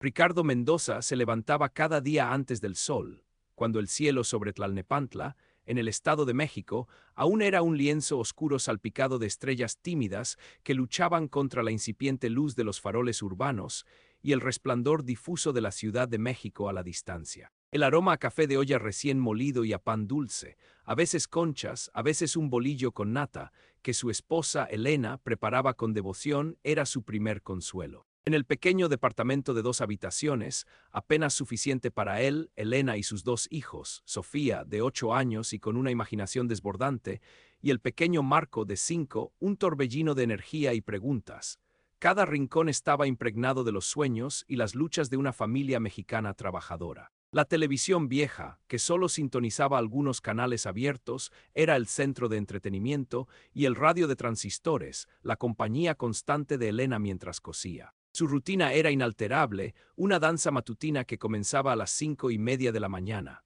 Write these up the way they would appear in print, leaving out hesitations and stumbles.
Ricardo Mendoza se levantaba cada día antes del sol, cuando el cielo sobre Tlalnepantla, en el Estado de México, aún era un lienzo oscuro salpicado de estrellas tímidas que luchaban contra la incipiente luz de los faroles urbanos y el resplandor difuso de la Ciudad de México a la distancia. El aroma a café de olla recién molido y a pan dulce, a veces conchas, a veces un bolillo con nata, que su esposa Elena preparaba con devoción, era su primer consuelo. En el pequeño departamento de 2 habitaciones, apenas suficiente para él, Elena y sus 2 hijos, Sofía, de 8 años y con una imaginación desbordante, y el pequeño Marco, de 5, un torbellino de energía y preguntas. Cada rincón estaba impregnado de los sueños y las luchas de una familia mexicana trabajadora. La televisión vieja, que solo sintonizaba algunos canales abiertos, era el centro de entretenimiento, y el radio de transistores, la compañía constante de Elena mientras cosía. Su rutina era inalterable, una danza matutina que comenzaba a las 5:30 de la mañana.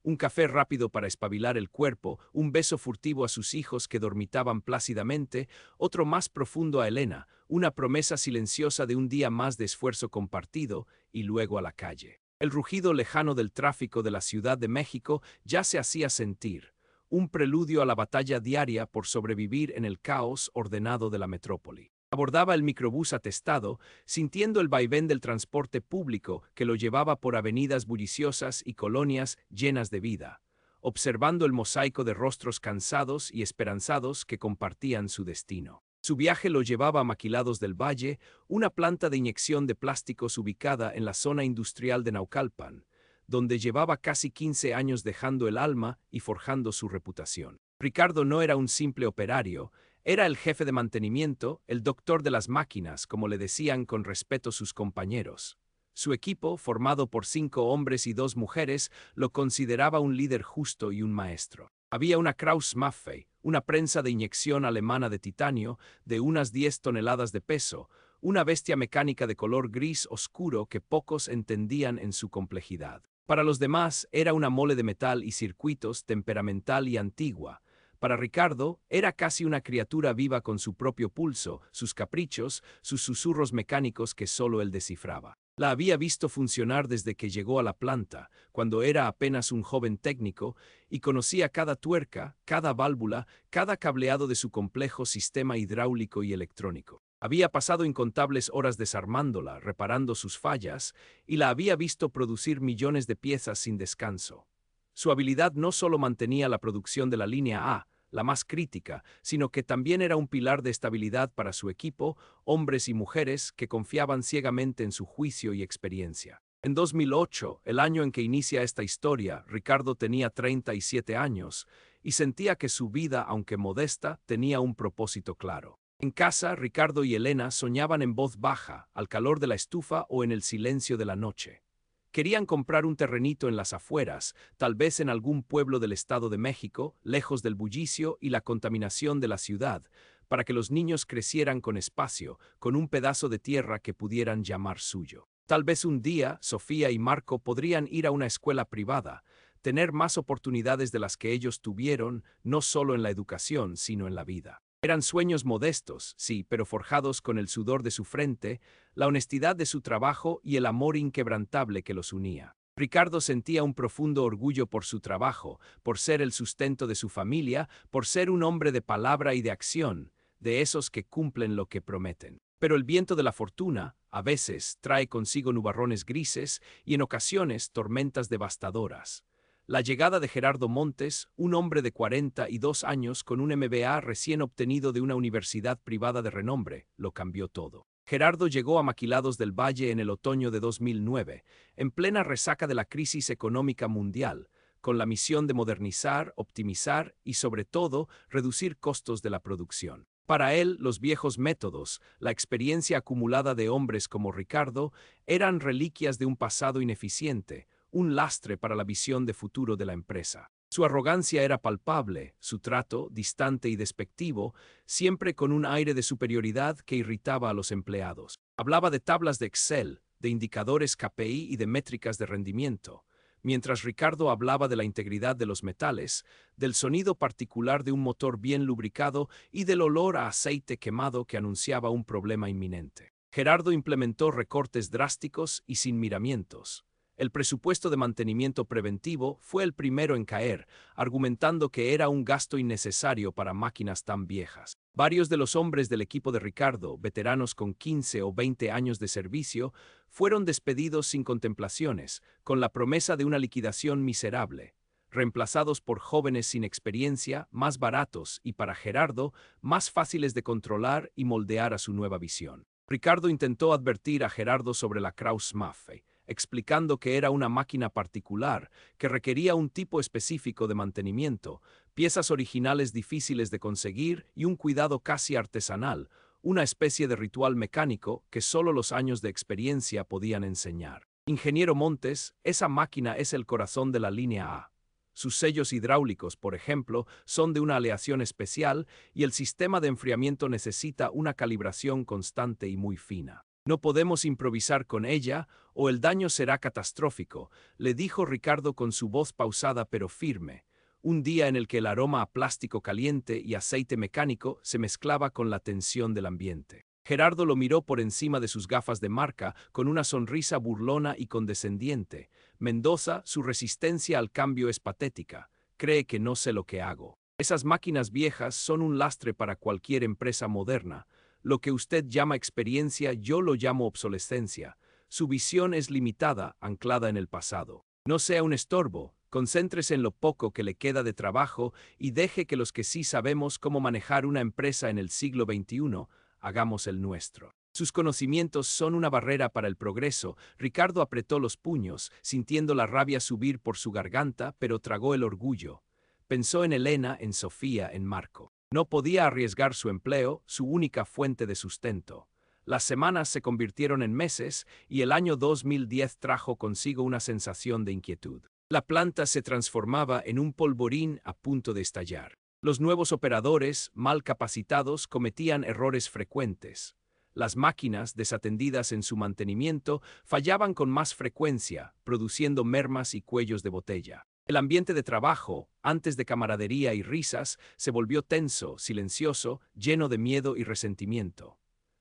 Un café rápido para espabilar el cuerpo, un beso furtivo a sus hijos que dormitaban plácidamente, otro más profundo a Elena, una promesa silenciosa de un día más de esfuerzo compartido, y luego a la calle. El rugido lejano del tráfico de la Ciudad de México ya se hacía sentir, un preludio a la batalla diaria por sobrevivir en el caos ordenado de la metrópoli. Abordaba el microbús atestado, sintiendo el vaivén del transporte público que lo llevaba por avenidas bulliciosas y colonias llenas de vida, observando el mosaico de rostros cansados y esperanzados que compartían su destino. Su viaje lo llevaba a Maquilados del Valle, una planta de inyección de plásticos ubicada en la zona industrial de Naucalpan, donde llevaba casi 15 años dejando el alma y forjando su reputación. Ricardo no era un simple operario, era el jefe de mantenimiento, el doctor de las máquinas, como le decían con respeto sus compañeros. Su equipo, formado por 5 hombres y 2 mujeres, lo consideraba un líder justo y un maestro. Había una Krauss-Maffei, una prensa de inyección alemana de titanio de unas 10 toneladas de peso, una bestia mecánica de color gris oscuro que pocos entendían en su complejidad. Para los demás era una mole de metal y circuitos temperamental y antigua. Para Ricardo era casi una criatura viva con su propio pulso, sus caprichos, sus susurros mecánicos que solo él descifraba. La había visto funcionar desde que llegó a la planta, cuando era apenas un joven técnico, y conocía cada tuerca, cada válvula, cada cableado de su complejo sistema hidráulico y electrónico. Había pasado incontables horas desarmándola, reparando sus fallas, y la había visto producir millones de piezas sin descanso. Su habilidad no solo mantenía la producción de la línea A, la más crítica, sino que también era un pilar de estabilidad para su equipo, hombres y mujeres que confiaban ciegamente en su juicio y experiencia. En 2008, el año en que inicia esta historia, Ricardo tenía 37 años y sentía que su vida, aunque modesta, tenía un propósito claro. En casa, Ricardo y Elena soñaban en voz baja, al calor de la estufa o en el silencio de la noche. Querían comprar un terrenito en las afueras, tal vez en algún pueblo del Estado de México, lejos del bullicio y la contaminación de la ciudad, para que los niños crecieran con espacio, con un pedazo de tierra que pudieran llamar suyo. Tal vez un día, Sofía y Marco podrían ir a una escuela privada, tener más oportunidades de las que ellos tuvieron, no solo en la educación, sino en la vida. Eran sueños modestos, sí, pero forjados con el sudor de su frente, la honestidad de su trabajo y el amor inquebrantable que los unía. Ricardo sentía un profundo orgullo por su trabajo, por ser el sustento de su familia, por ser un hombre de palabra y de acción, de esos que cumplen lo que prometen. Pero el viento de la fortuna, a veces, trae consigo nubarrones grises y en ocasiones tormentas devastadoras. La llegada de Gerardo Montes, un hombre de 42 años con un MBA recién obtenido de una universidad privada de renombre, lo cambió todo. Gerardo llegó a Maquilados del Valle en el otoño de 2009, en plena resaca de la crisis económica mundial, con la misión de modernizar, optimizar y, sobre todo, reducir costos de la producción. Para él, los viejos métodos, la experiencia acumulada de hombres como Ricardo, eran reliquias de un pasado ineficiente, un lastre para la visión de futuro de la empresa. Su arrogancia era palpable, su trato, distante y despectivo, siempre con un aire de superioridad que irritaba a los empleados. Hablaba de tablas de Excel, de indicadores KPI y de métricas de rendimiento, mientras Ricardo hablaba de la integridad de los metales, del sonido particular de un motor bien lubricado y del olor a aceite quemado que anunciaba un problema inminente. Gerardo implementó recortes drásticos y sin miramientos. El presupuesto de mantenimiento preventivo fue el primero en caer, argumentando que era un gasto innecesario para máquinas tan viejas. Varios de los hombres del equipo de Ricardo, veteranos con 15 o 20 años de servicio, fueron despedidos sin contemplaciones, con la promesa de una liquidación miserable, reemplazados por jóvenes sin experiencia, más baratos y, para Gerardo, más fáciles de controlar y moldear a su nueva visión. Ricardo intentó advertir a Gerardo sobre la Krauss-Maffei, explicando que era una máquina particular, que requería un tipo específico de mantenimiento, piezas originales difíciles de conseguir y un cuidado casi artesanal, una especie de ritual mecánico que solo los años de experiencia podían enseñar. Ingeniero Montes, esa máquina es el corazón de la línea A. Sus sellos hidráulicos, por ejemplo, son de una aleación especial y el sistema de enfriamiento necesita una calibración constante y muy fina. No podemos improvisar con ella o el daño será catastrófico, le dijo Ricardo con su voz pausada pero firme, un día en el que el aroma a plástico caliente y aceite mecánico se mezclaba con la tensión del ambiente. Gerardo lo miró por encima de sus gafas de marca con una sonrisa burlona y condescendiente. Mendoza, su resistencia al cambio es patética. Cree que no sé lo que hago. Esas máquinas viejas son un lastre para cualquier empresa moderna. Lo que usted llama experiencia, yo lo llamo obsolescencia. Su visión es limitada, anclada en el pasado. No sea un estorbo, concéntrese en lo poco que le queda de trabajo y deje que los que sí sabemos cómo manejar una empresa en el siglo XXI, hagamos el nuestro. Sus conocimientos son una barrera para el progreso. Ricardo apretó los puños, sintiendo la rabia subir por su garganta, pero tragó el orgullo. Pensó en Elena, en Sofía, en Marco. No podía arriesgar su empleo, su única fuente de sustento. Las semanas se convirtieron en meses y el año 2010 trajo consigo una sensación de inquietud. La planta se transformaba en un polvorín a punto de estallar. Los nuevos operadores, mal capacitados, cometían errores frecuentes. Las máquinas, desatendidas en su mantenimiento, fallaban con más frecuencia, produciendo mermas y cuellos de botella. El ambiente de trabajo, antes de camaradería y risas, se volvió tenso, silencioso, lleno de miedo y resentimiento.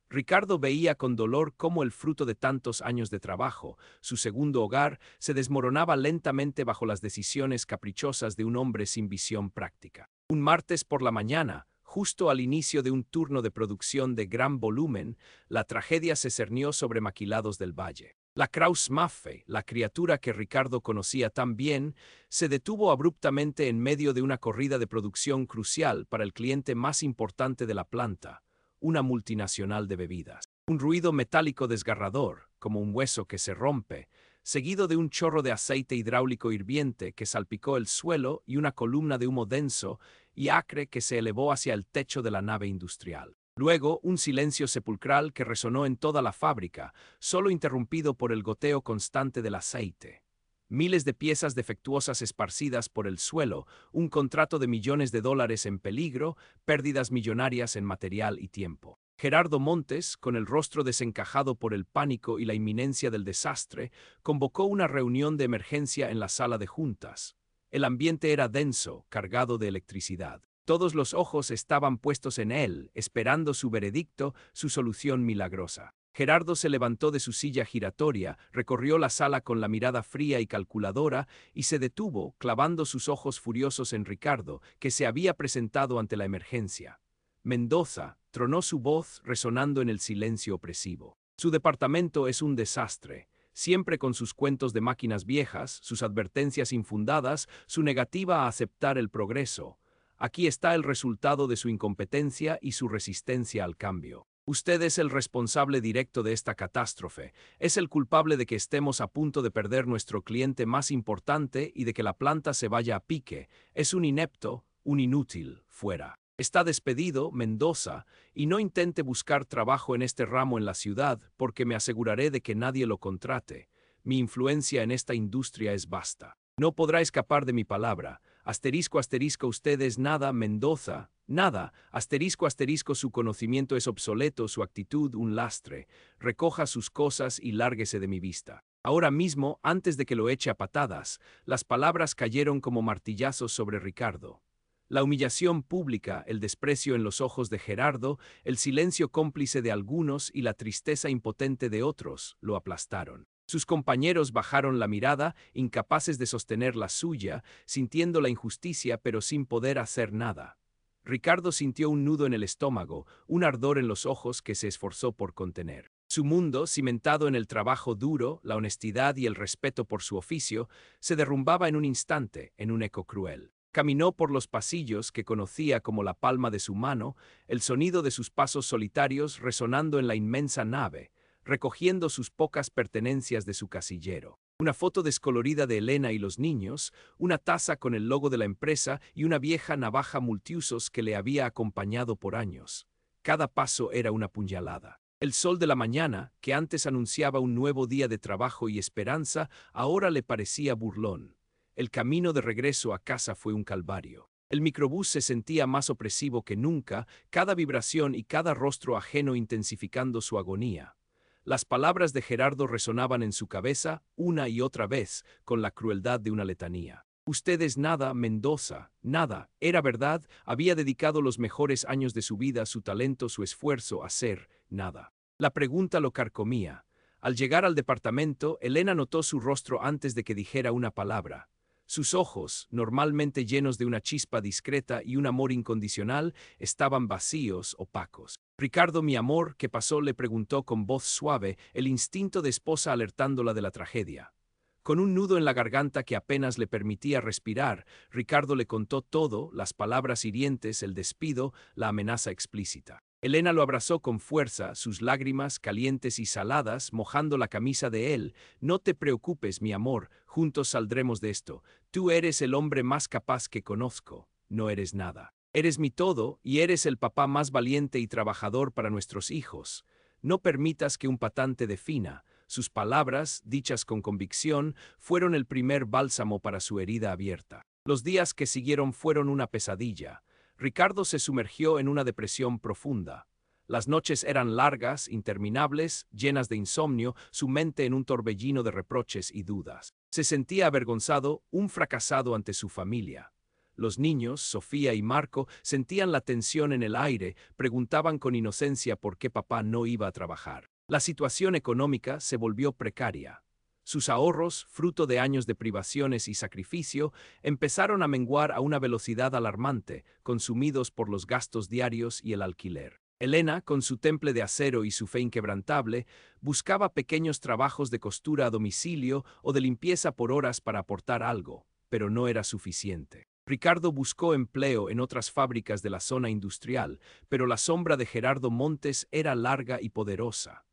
Ricardo veía con dolor cómo el fruto de tantos años de trabajo, su segundo hogar, se desmoronaba lentamente bajo las decisiones caprichosas de un hombre sin visión práctica. Un martes por la mañana, justo al inicio de un turno de producción de gran volumen, la tragedia se cernió sobre Maquilados del Valle. La Krauss-Maffei, la criatura que Ricardo conocía tan bien, se detuvo abruptamente en medio de una corrida de producción crucial para el cliente más importante de la planta, una multinacional de bebidas. Un ruido metálico desgarrador, como un hueso que se rompe, seguido de un chorro de aceite hidráulico hirviente que salpicó el suelo y una columna de humo denso y acre que se elevó hacia el techo de la nave industrial. Luego, un silencio sepulcral que resonó en toda la fábrica, solo interrumpido por el goteo constante del aceite. Miles de piezas defectuosas esparcidas por el suelo, un contrato de millones de dólares en peligro, pérdidas millonarias en material y tiempo. Gerardo Montes, con el rostro desencajado por el pánico y la inminencia del desastre, convocó una reunión de emergencia en la sala de juntas. El ambiente era denso, cargado de electricidad. Todos los ojos estaban puestos en él, esperando su veredicto, su solución milagrosa. Gerardo se levantó de su silla giratoria, recorrió la sala con la mirada fría y calculadora y se detuvo, clavando sus ojos furiosos en Ricardo, que se había presentado ante la emergencia. Mendoza, tronó su voz resonando en el silencio opresivo. Su departamento es un desastre. Siempre con sus cuentos de máquinas viejas, sus advertencias infundadas, su negativa a aceptar el progreso. Aquí está el resultado de su incompetencia y su resistencia al cambio. Usted es el responsable directo de esta catástrofe. Es el culpable de que estemos a punto de perder nuestro cliente más importante y de que la planta se vaya a pique. Es un inepto, un inútil, fuera. Está despedido, Mendoza, y no intente buscar trabajo en este ramo en la ciudad, porque me aseguraré de que nadie lo contrate. Mi influencia en esta industria es vasta. No podrá escapar de mi palabra. Asterisco, asterisco, usted es nada, Mendoza, nada. Asterisco, asterisco, su conocimiento es obsoleto, su actitud un lastre. Recoja sus cosas y lárguese de mi vista. Ahora mismo, antes de que lo eche a patadas, las palabras cayeron como martillazos sobre Ricardo. La humillación pública, el desprecio en los ojos de Gerardo, el silencio cómplice de algunos y la tristeza impotente de otros lo aplastaron. Sus compañeros bajaron la mirada, incapaces de sostener la suya, sintiendo la injusticia pero sin poder hacer nada. Ricardo sintió un nudo en el estómago, un ardor en los ojos que se esforzó por contener. Su mundo, cimentado en el trabajo duro, la honestidad y el respeto por su oficio, se derrumbaba en un instante, en un eco cruel. Caminó por los pasillos que conocía como la palma de su mano, el sonido de sus pasos solitarios resonando en la inmensa nave, recogiendo sus pocas pertenencias de su casillero. Una foto descolorida de Elena y los niños, una taza con el logo de la empresa y una vieja navaja multiusos que le había acompañado por años. Cada paso era una puñalada. El sol de la mañana, que antes anunciaba un nuevo día de trabajo y esperanza, ahora le parecía burlón. El camino de regreso a casa fue un calvario. El microbús se sentía más opresivo que nunca, cada vibración y cada rostro ajeno intensificando su agonía. Las palabras de Gerardo resonaban en su cabeza una y otra vez, con la crueldad de una letanía. Usted es nada, Mendoza, nada. Era verdad, había dedicado los mejores años de su vida, su talento, su esfuerzo a ser nada. La pregunta lo carcomía. Al llegar al departamento, Elena notó su rostro antes de que dijera una palabra. Sus ojos, normalmente llenos de una chispa discreta y un amor incondicional, estaban vacíos, opacos. Ricardo, mi amor, ¿qué pasó?, le preguntó con voz suave, el instinto de esposa alertándola de la tragedia. Con un nudo en la garganta que apenas le permitía respirar, Ricardo le contó todo, las palabras hirientes, el despido, la amenaza explícita. Elena lo abrazó con fuerza, sus lágrimas, calientes y saladas, mojando la camisa de él. No te preocupes, mi amor, juntos saldremos de esto. Tú eres el hombre más capaz que conozco. No eres nada. Eres mi todo y eres el papá más valiente y trabajador para nuestros hijos. No permitas que un patán te defina. Sus palabras, dichas con convicción, fueron el primer bálsamo para su herida abierta. Los días que siguieron fueron una pesadilla. Ricardo se sumergió en una depresión profunda. Las noches eran largas, interminables, llenas de insomnio, su mente en un torbellino de reproches y dudas. Se sentía avergonzado, un fracasado ante su familia. Los niños, Sofía y Marco, sentían la tensión en el aire, preguntaban con inocencia por qué papá no iba a trabajar. La situación económica se volvió precaria. Sus ahorros, fruto de años de privaciones y sacrificio, empezaron a menguar a una velocidad alarmante, consumidos por los gastos diarios y el alquiler. Elena, con su temple de acero y su fe inquebrantable, buscaba pequeños trabajos de costura a domicilio o de limpieza por horas para aportar algo, pero no era suficiente. Ricardo buscó empleo en otras fábricas de la zona industrial, pero la sombra de Gerardo Montes era larga y poderosa.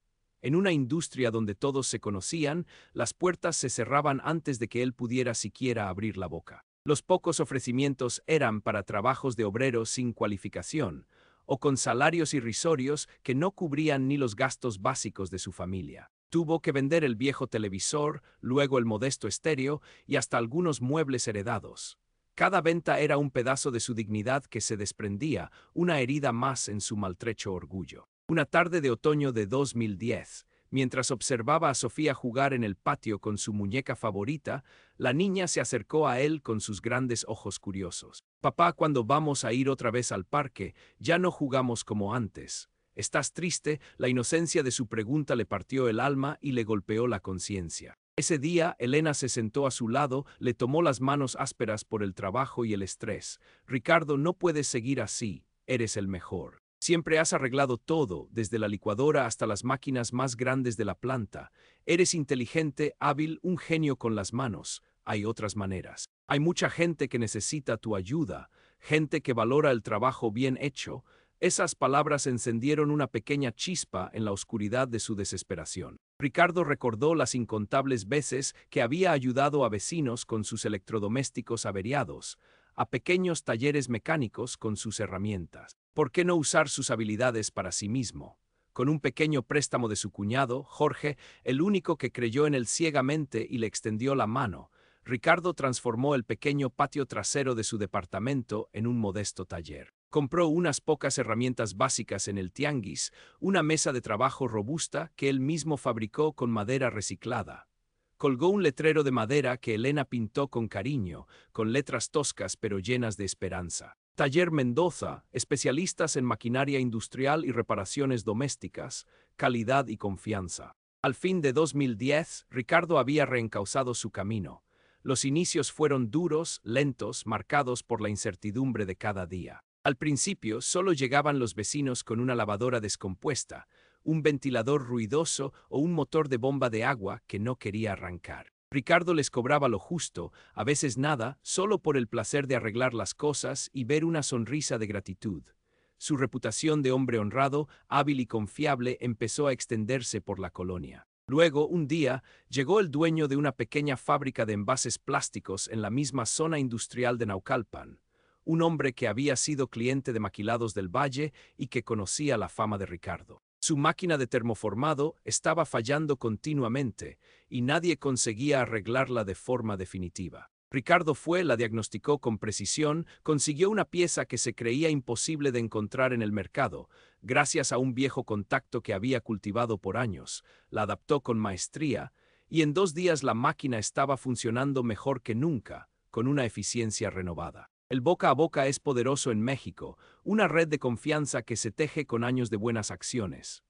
En una industria donde todos se conocían, las puertas se cerraban antes de que él pudiera siquiera abrir la boca. Los pocos ofrecimientos eran para trabajos de obreros sin cualificación, o con salarios irrisorios que no cubrían ni los gastos básicos de su familia. Tuvo que vender el viejo televisor, luego el modesto estéreo y hasta algunos muebles heredados. Cada venta era un pedazo de su dignidad que se desprendía, una herida más en su maltrecho orgullo. Una tarde de otoño de 2010, mientras observaba a Sofía jugar en el patio con su muñeca favorita, la niña se acercó a él con sus grandes ojos curiosos. Papá, ¿cuándo vamos a ir otra vez al parque? Ya no jugamos como antes. ¿Estás triste? La inocencia de su pregunta le partió el alma y le golpeó la conciencia. Ese día, Elena se sentó a su lado, le tomó las manos ásperas por el trabajo y el estrés. Ricardo, no puedes seguir así, eres el mejor. Siempre has arreglado todo, desde la licuadora hasta las máquinas más grandes de la planta. Eres inteligente, hábil, un genio con las manos. Hay otras maneras. Hay mucha gente que necesita tu ayuda, gente que valora el trabajo bien hecho. Esas palabras encendieron una pequeña chispa en la oscuridad de su desesperación. Ricardo recordó las incontables veces que había ayudado a vecinos con sus electrodomésticos averiados, a pequeños talleres mecánicos con sus herramientas. ¿Por qué no usar sus habilidades para sí mismo? Con un pequeño préstamo de su cuñado, Jorge, el único que creyó en él ciegamente y le extendió la mano, Ricardo transformó el pequeño patio trasero de su departamento en un modesto taller. Compró unas pocas herramientas básicas en el tianguis, una mesa de trabajo robusta que él mismo fabricó con madera reciclada. Colgó un letrero de madera que Elena pintó con cariño, con letras toscas pero llenas de esperanza. Taller Mendoza, especialistas en maquinaria industrial y reparaciones domésticas, calidad y confianza. Al fin de 2010, Ricardo había reencauzado su camino. Los inicios fueron duros, lentos, marcados por la incertidumbre de cada día. Al principio, solo llegaban los vecinos con una lavadora descompuesta, un ventilador ruidoso o un motor de bomba de agua que no quería arrancar. Ricardo les cobraba lo justo, a veces nada, solo por el placer de arreglar las cosas y ver una sonrisa de gratitud. Su reputación de hombre honrado, hábil y confiable empezó a extenderse por la colonia. Luego, un día, llegó el dueño de una pequeña fábrica de envases plásticos en la misma zona industrial de Naucalpan, un hombre que había sido cliente de Maquilados del Valle y que conocía la fama de Ricardo. Su máquina de termoformado estaba fallando continuamente y nadie conseguía arreglarla de forma definitiva. Ricardo fue, la diagnosticó con precisión, consiguió una pieza que se creía imposible de encontrar en el mercado, gracias a un viejo contacto que había cultivado por años, la adaptó con maestría, y en 2 días la máquina estaba funcionando mejor que nunca, con una eficiencia renovada. El boca a boca es poderoso en México, una red de confianza que se teje con años de buenas acciones.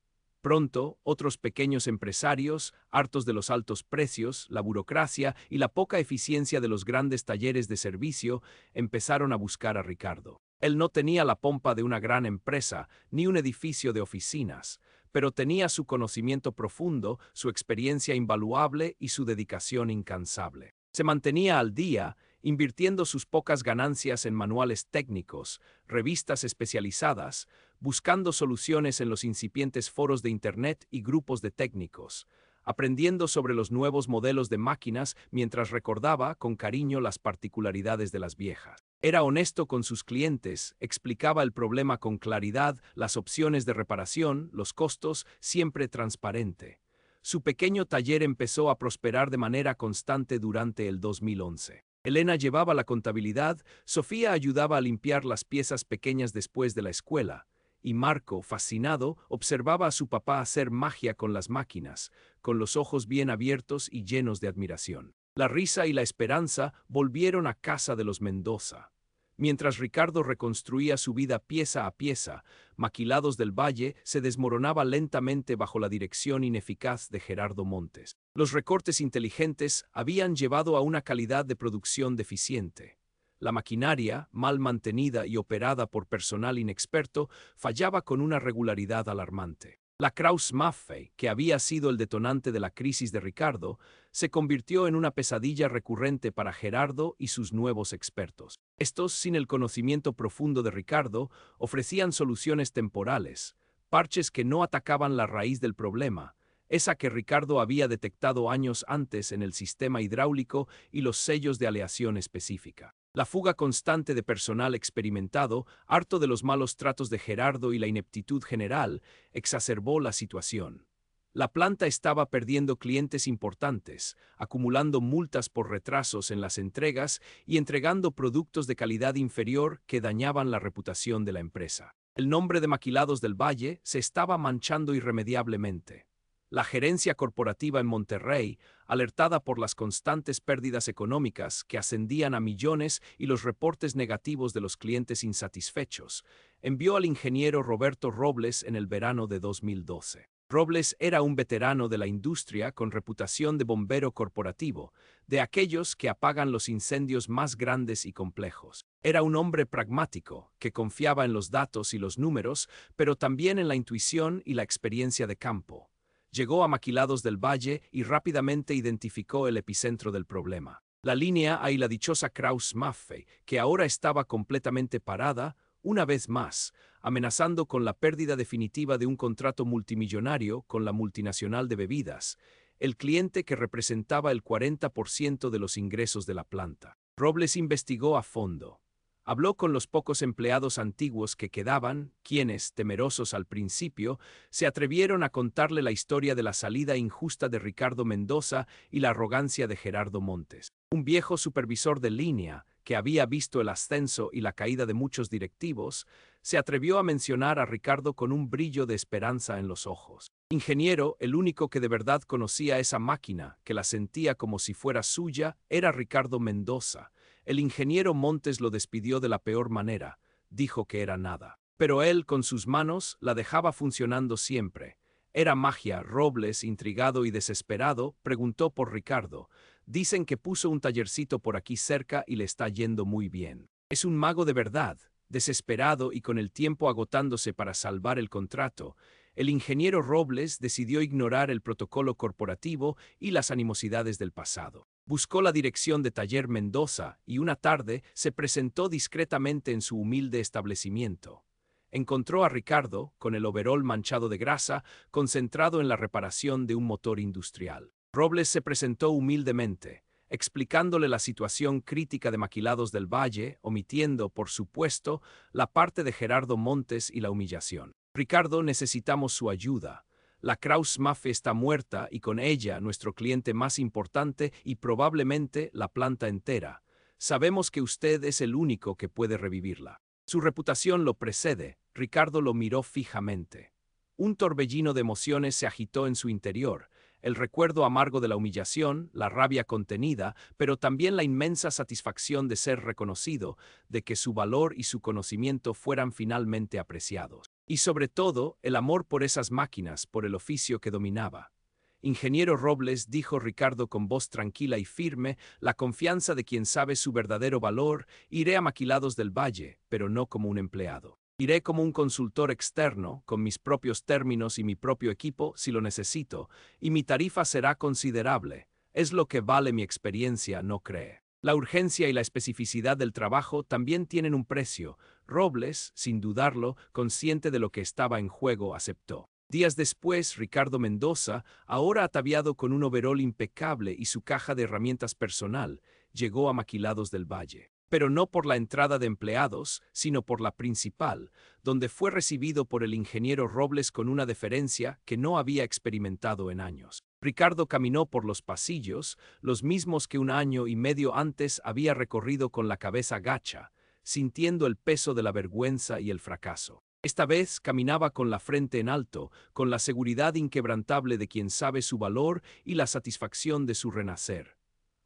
Pronto, otros pequeños empresarios, hartos de los altos precios, la burocracia y la poca eficiencia de los grandes talleres de servicio, empezaron a buscar a Ricardo. Él no tenía la pompa de una gran empresa, ni un edificio de oficinas, pero tenía su conocimiento profundo, su experiencia invaluable y su dedicación incansable. Se mantenía al día, invirtiendo sus pocas ganancias en manuales técnicos, revistas especializadas, buscando soluciones en los incipientes foros de Internet y grupos de técnicos, aprendiendo sobre los nuevos modelos de máquinas mientras recordaba con cariño las particularidades de las viejas. Era honesto con sus clientes, explicaba el problema con claridad, las opciones de reparación, los costos, siempre transparente. Su pequeño taller empezó a prosperar de manera constante durante el 2011. Elena llevaba la contabilidad, Sofía ayudaba a limpiar las piezas pequeñas después de la escuela, y Marco, fascinado, observaba a su papá hacer magia con las máquinas, con los ojos bien abiertos y llenos de admiración. La risa y la esperanza volvieron a casa de los Mendoza. Mientras Ricardo reconstruía su vida pieza a pieza, Maquilados del Valle se desmoronaba lentamente bajo la dirección ineficaz de Gerardo Montes. Los recortes inteligentes habían llevado a una calidad de producción deficiente. La maquinaria, mal mantenida y operada por personal inexperto, fallaba con una regularidad alarmante. La Krauss-Maffei, que había sido el detonante de la crisis de Ricardo, se convirtió en una pesadilla recurrente para Gerardo y sus nuevos expertos. Estos, sin el conocimiento profundo de Ricardo, ofrecían soluciones temporales, parches que no atacaban la raíz del problema, esa que Ricardo había detectado años antes en el sistema hidráulico y los sellos de aleación específica. La fuga constante de personal experimentado, harto de los malos tratos de Gerardo y la ineptitud general, exacerbó la situación. La planta estaba perdiendo clientes importantes, acumulando multas por retrasos en las entregas y entregando productos de calidad inferior que dañaban la reputación de la empresa. El nombre de Maquilados del Valle se estaba manchando irremediablemente. La gerencia corporativa en Monterrey, alertada por las constantes pérdidas económicas que ascendían a millones y los reportes negativos de los clientes insatisfechos, envió al ingeniero Roberto Robles en el verano de 2012. Robles era un veterano de la industria con reputación de bombero corporativo, de aquellos que apagan los incendios más grandes y complejos. Era un hombre pragmático, que confiaba en los datos y los números, pero también en la intuición y la experiencia de campo. Llegó a Maquilados del Valle y rápidamente identificó el epicentro del problema. La línea y la dichosa Krauss-Maffei, que ahora estaba completamente parada, una vez más, amenazando con la pérdida definitiva de un contrato multimillonario con la multinacional de bebidas, el cliente que representaba el 40% de los ingresos de la planta. Robles investigó a fondo. Habló con los pocos empleados antiguos que quedaban, quienes, temerosos al principio, se atrevieron a contarle la historia de la salida injusta de Ricardo Mendoza y la arrogancia de Gerardo Montes. Un viejo supervisor de línea, que había visto el ascenso y la caída de muchos directivos, se atrevió a mencionar a Ricardo con un brillo de esperanza en los ojos. Ingeniero, el único que de verdad conocía esa máquina, que la sentía como si fuera suya, era Ricardo Mendoza. El ingeniero Montes lo despidió de la peor manera, dijo que era nada. Pero él, con sus manos, la dejaba funcionando siempre. Era magia. Robles, intrigado y desesperado, preguntó por Ricardo. Dicen que puso un tallercito por aquí cerca y le está yendo muy bien. Es un mago de verdad. Desesperado y con el tiempo agotándose para salvar el contrato, el ingeniero Robles decidió ignorar el protocolo corporativo y las animosidades del pasado. Buscó la dirección de Taller Mendoza y una tarde se presentó discretamente en su humilde establecimiento. Encontró a Ricardo, con el overol manchado de grasa, concentrado en la reparación de un motor industrial. Robles se presentó humildemente, explicándole la situación crítica de Maquilados del Valle, omitiendo, por supuesto, la parte de Gerardo Montes y la humillación. Ricardo, necesitamos su ayuda. La Krauss-Maffei está muerta y con ella nuestro cliente más importante y probablemente la planta entera. Sabemos que usted es el único que puede revivirla. Su reputación lo precede. Ricardo lo miró fijamente. Un torbellino de emociones se agitó en su interior. El recuerdo amargo de la humillación, la rabia contenida, pero también la inmensa satisfacción de ser reconocido, de que su valor y su conocimiento fueran finalmente apreciados. Y sobre todo, el amor por esas máquinas, por el oficio que dominaba. Ingeniero Robles, dijo Ricardo con voz tranquila y firme, la confianza de quien sabe su verdadero valor, iré a Maquilados del Valle, pero no como un empleado. Iré como un consultor externo, con mis propios términos y mi propio equipo, si lo necesito, y mi tarifa será considerable. Es lo que vale mi experiencia, ¿no cree? La urgencia y la especificidad del trabajo también tienen un precio. Robles, sin dudarlo, consciente de lo que estaba en juego, aceptó. Días después, Ricardo Mendoza, ahora ataviado con un overol impecable y su caja de herramientas personal, llegó a Maquilados del Valle. Pero no por la entrada de empleados, sino por la principal, donde fue recibido por el ingeniero Robles con una deferencia que no había experimentado en años. Ricardo caminó por los pasillos, los mismos que un año y medio antes había recorrido con la cabeza gacha, sintiendo el peso de la vergüenza y el fracaso. Esta vez caminaba con la frente en alto, con la seguridad inquebrantable de quien sabe su valor y la satisfacción de su renacer.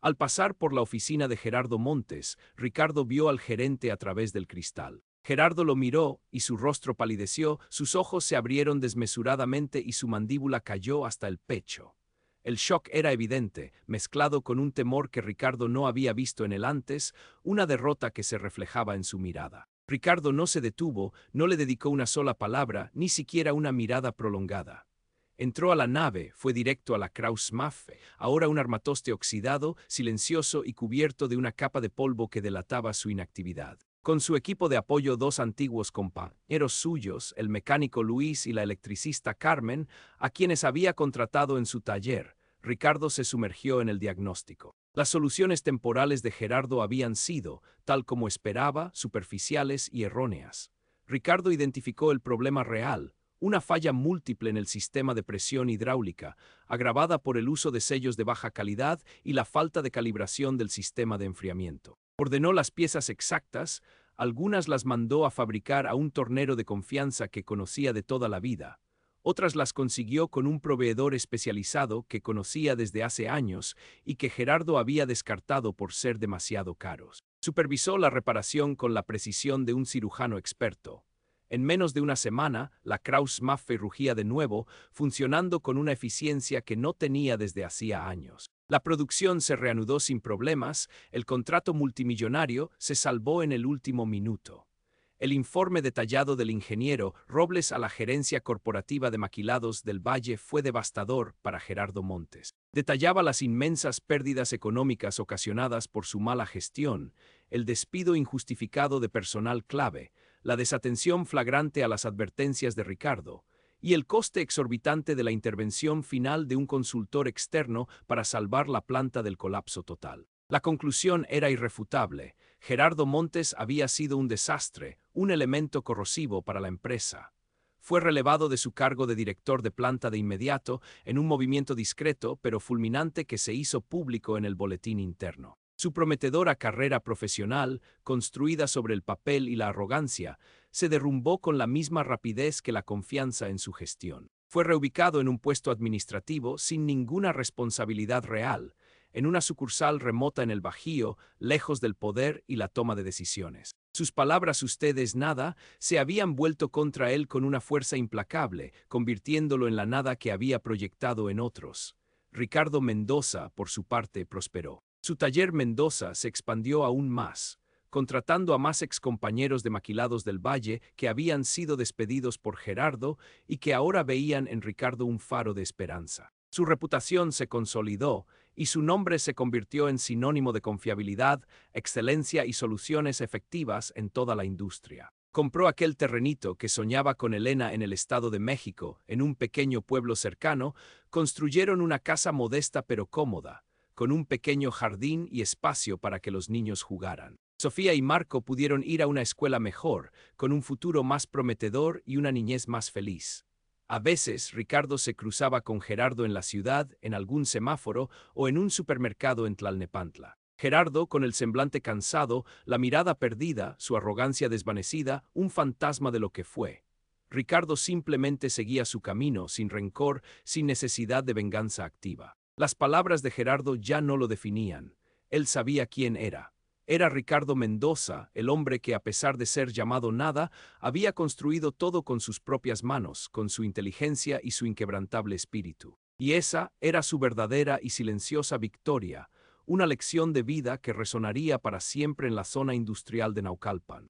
Al pasar por la oficina de Gerardo Montes, Ricardo vio al gerente a través del cristal. Gerardo lo miró y su rostro palideció, sus ojos se abrieron desmesuradamente y su mandíbula cayó hasta el pecho. El shock era evidente, mezclado con un temor que Ricardo no había visto en él antes, una derrota que se reflejaba en su mirada. Ricardo no se detuvo, no le dedicó una sola palabra, ni siquiera una mirada prolongada. Entró a la nave, fue directo a la Krauss-Maffei, ahora un armatoste oxidado, silencioso y cubierto de una capa de polvo que delataba su inactividad. Con su equipo de apoyo, dos antiguos compañeros suyos, el mecánico Luis y la electricista Carmen, a quienes había contratado en su taller, Ricardo se sumergió en el diagnóstico. Las soluciones temporales de Gerardo habían sido, tal como esperaba, superficiales y erróneas. Ricardo identificó el problema real, una falla múltiple en el sistema de presión hidráulica, agravada por el uso de sellos de baja calidad y la falta de calibración del sistema de enfriamiento. Ordenó las piezas exactas, algunas las mandó a fabricar a un tornero de confianza que conocía de toda la vida. Otras las consiguió con un proveedor especializado que conocía desde hace años y que Gerardo había descartado por ser demasiado caros. Supervisó la reparación con la precisión de un cirujano experto. En menos de una semana, la Krauss-Maffei rugía de nuevo, funcionando con una eficiencia que no tenía desde hacía años. La producción se reanudó sin problemas, el contrato multimillonario se salvó en el último minuto. El informe detallado del ingeniero Robles a la gerencia corporativa de Maquilados del Valle fue devastador para Gerardo Montes. Detallaba las inmensas pérdidas económicas ocasionadas por su mala gestión, el despido injustificado de personal clave, la desatención flagrante a las advertencias de Ricardo, y el coste exorbitante de la intervención final de un consultor externo para salvar la planta del colapso total. La conclusión era irrefutable. Gerardo Montes había sido un desastre, un elemento corrosivo para la empresa. Fue relevado de su cargo de director de planta de inmediato, en un movimiento discreto pero fulminante que se hizo público en el boletín interno. Su prometedora carrera profesional, construida sobre el papel y la arrogancia, se derrumbó con la misma rapidez que la confianza en su gestión. Fue reubicado en un puesto administrativo sin ninguna responsabilidad real, en una sucursal remota en el Bajío, lejos del poder y la toma de decisiones. Sus palabras "usted es nada" se habían vuelto contra él con una fuerza implacable, convirtiéndolo en la nada que había proyectado en otros. Ricardo Mendoza, por su parte, prosperó. Su taller Mendoza se expandió aún más, contratando a más excompañeros de Maquilados del Valle que habían sido despedidos por Gerardo y que ahora veían en Ricardo un faro de esperanza. Su reputación se consolidó y su nombre se convirtió en sinónimo de confiabilidad, excelencia y soluciones efectivas en toda la industria. Compró aquel terrenito que soñaba con Elena en el Estado de México, en un pequeño pueblo cercano. Construyeron una casa modesta pero cómoda, con un pequeño jardín y espacio para que los niños jugaran. Sofía y Marco pudieron ir a una escuela mejor, con un futuro más prometedor y una niñez más feliz. A veces, Ricardo se cruzaba con Gerardo en la ciudad, en algún semáforo o en un supermercado en Tlalnepantla. Gerardo, con el semblante cansado, la mirada perdida, su arrogancia desvanecida, un fantasma de lo que fue. Ricardo simplemente seguía su camino, sin rencor, sin necesidad de venganza activa. Las palabras de Gerardo ya no lo definían. Él sabía quién era. Era Ricardo Mendoza, el hombre que, a pesar de ser llamado nada, había construido todo con sus propias manos, con su inteligencia y su inquebrantable espíritu. Y esa era su verdadera y silenciosa victoria, una lección de vida que resonaría para siempre en la zona industrial de Naucalpan.